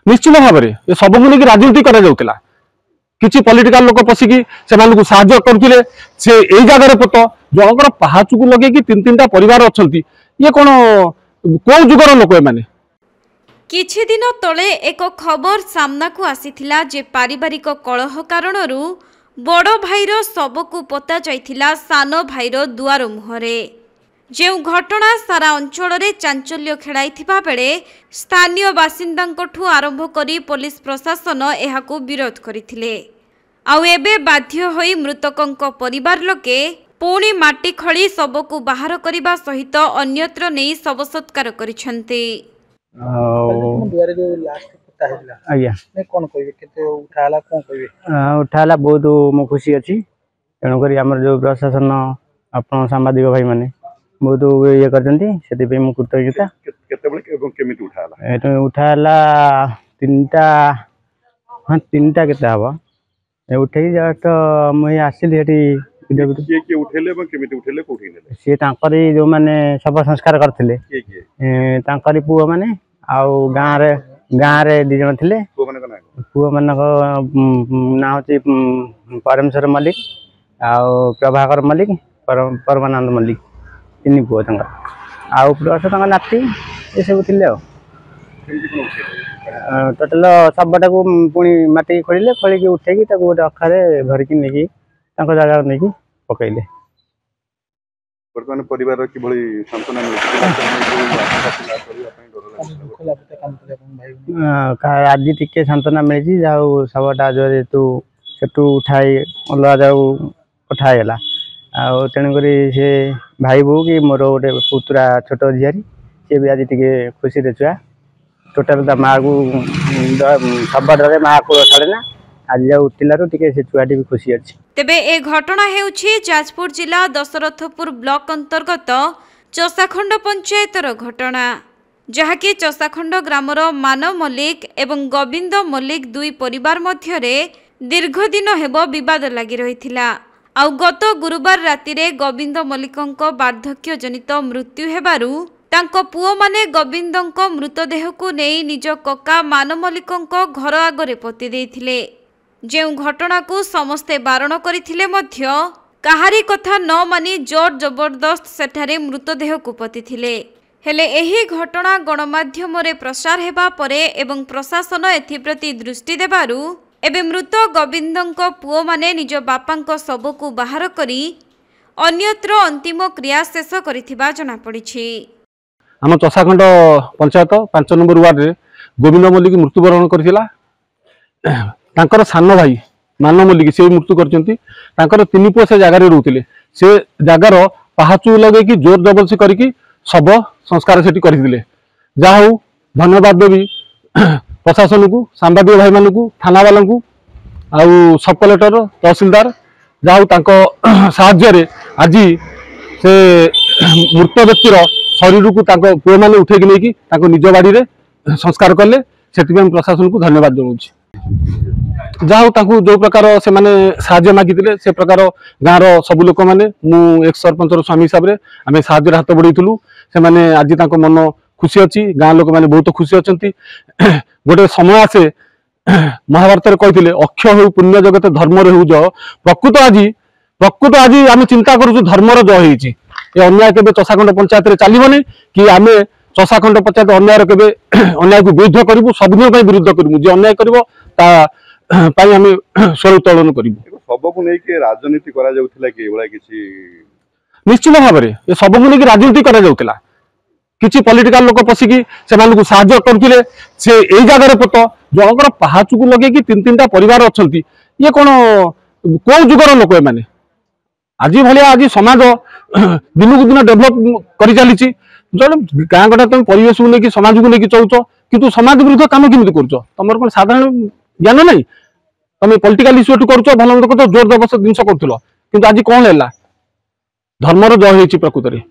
निश्चित भाव में ये सब को लेकिन राजनीति करा जाउतिला किछि पॉलिटिकल लोक पसिकी से साहाय्य करथिले से एई जगह पुत जनकर पहाचु को लगे कि तीन तीन परिवार अछंती ये कोन को जुगर लोक माने किछि दिन तले एक खबर सामना को आसीथिला जे पारिवारिक कलह कारणरू बड़ भाईर शव को पता जाइथिला सान भाईर दुआर मुहरे जो घटना सारा अंचल रे चांचल्य खेड़ाइथिबा बेले स्थानीय बासिंदांकठू आरंभ करी पुलिस प्रशासन एहाकू विरोध करथिले आउ एबे बाध्य होई मृतकंक परिवार लोके पुणी माटी खड़ी शव को बाहर करने सहित अन्यत्र नहीं शव सत्कार करिसेंती उठाला बहुत मो खुशी अच्छी तेणुक जो प्रशासन आप सांबादिक भाई मैंने बहुत ये करते कृतज्ञता उठाला तीनटा हाँ तीनटा के हम उठे जस्ट मुझे आसली सी जो मैंने शव संस्कार करते पुओ मैंने आउ गाँव रे दी जन थे पुओ मान ना हूँ परमेश्वर मल्लिक आउ प्रभाकर मल्लिक परमानंद मल्लिक तीन पुओ आउ प्लस नाती ये सब थे टोटाल शवटा को पुणी माटी खोलिले खोलिकी उठेकी गोटे अखारे धरिकी नहीं जगह नहीं पकईले परिवार आज टिके सांत्वना मिली जाऊ शवटा जेतु सेठू उठाई अलग जाऊ पठाईगला तेणुक से भाई बो कि मोर गोटे पुतुरा छोट झीरी सी भी आज टे खुशी रे छुआ टोटाल माँ को शवटे माँ को छाड़ेना आज उठिलारू टिके से छुआटी भी खुशी अच्छी तेबे ए घटना हेउछि जाजपुर जिला दशरथपुर ब्लॉक अंतर्गत चसाखंड पंचायतर घटना जहाँकि चसाखंड ग्रामर मानव मल्लिक एवं गोविंद मल्लिक दुई परिवार मध्यरे दीर्घ दिन हेबो विवाद लगी रहिथिला आउ गत गुरुवार राति रे गोविंद मल्लिकंक वार्धक्य जनित मृत्यु हेबारू तांको पुओ माने गोविंदंक मृतदेह को नहीं निज कका मानव मल्लिकंक घर आगरे पोति देइथिले जो घटना को समस्ते बारण करथिले मध्य काहारी कथा न मानी जोर जबरदस्त सेठारे मृतदेह को पोतिथिले हेले एही घटना गणमाध्यम रे प्रसार हेबा परे एवं प्रशासन एथिप्रति दृष्टि देबारू एबे मृत गोविंदंक पुओ माने निज बापांक शव को बाहर करी अन्यत्र अंतिम क्रिया शेष करिथिबा जना पड़िछि। आम चसाखंड पंचायत 5 नंबर वार्ड रे गोविंद मल्लिक मृत्युवरण करथिला तांकर सान भाई मानव मल्लिक से मृत्यु कर तीन पुओ से जगार रोते से जगार पहाचु लगे कि जोर जबरदस्ती करके शव संस्कार से करते जहा धन्यवाद देवी प्रशासन को सांबादिक भाई मान को थाना वाला को आउ सब कलेक्टर तहसीलदार जहा साहाय्य आज से मृत व्यक्तिर शरीर को पुओ मैंने उठेकी नहीं निज बाड़ी में संस्कार कले से प्रशासन को धन्यवाद जनाऊँ जहा जो प्रकार से माने साहाय्य मागिले से प्रकार गाँव सब लोक मैंने एक सरपंच स्वामी हिसाब से आम साहाय्य हाथ बढ़ेलु से मैंने आज मन खुशी अच्छी गाँव लोक मैंने बहुत खुशी अच्छा गोटे समय आसे महाभारत कहते अक्षय हो पुण्य जगत धर्म हो ज प्रकृत आज आम चिंता करूँ धर्मर ज हो अन्याय के चसाखंड पंचायत चलनी कि आम चसाखंड पंचायत अन्याय के अन्याय को विरुद्ध करूँ सबुदिन विरुद्ध करूँ जे अन्याय कर स्वर उत्तोलन कर राजनीति निश्चित भाव में ये सब को लेकिन राजनीति करा जाउतिला किछि पॉलिटिकल लोक पसिकी से साहाय्य करथिले से एई जगह पुत जनकर पहाचु को लगे कि तीन तीन परिवार अछंती ये कोन को जुगर लोक माने आज भलिया आज समाज दिन को दिन डेभलप करि चलीछि जने गाँ गटा तुम परिवेश को लेकिन समाज को लेकिन चलुच किंतु समाज विरुद्ध काम केमिति करूछ तमर कोन साधारण ज्ञान नहीं तुम पॉलिटिकल इश्यू कर भल मत जोर जबरदस्त जिन कर आज कौन है धर्मर जय हो प्रकृत में।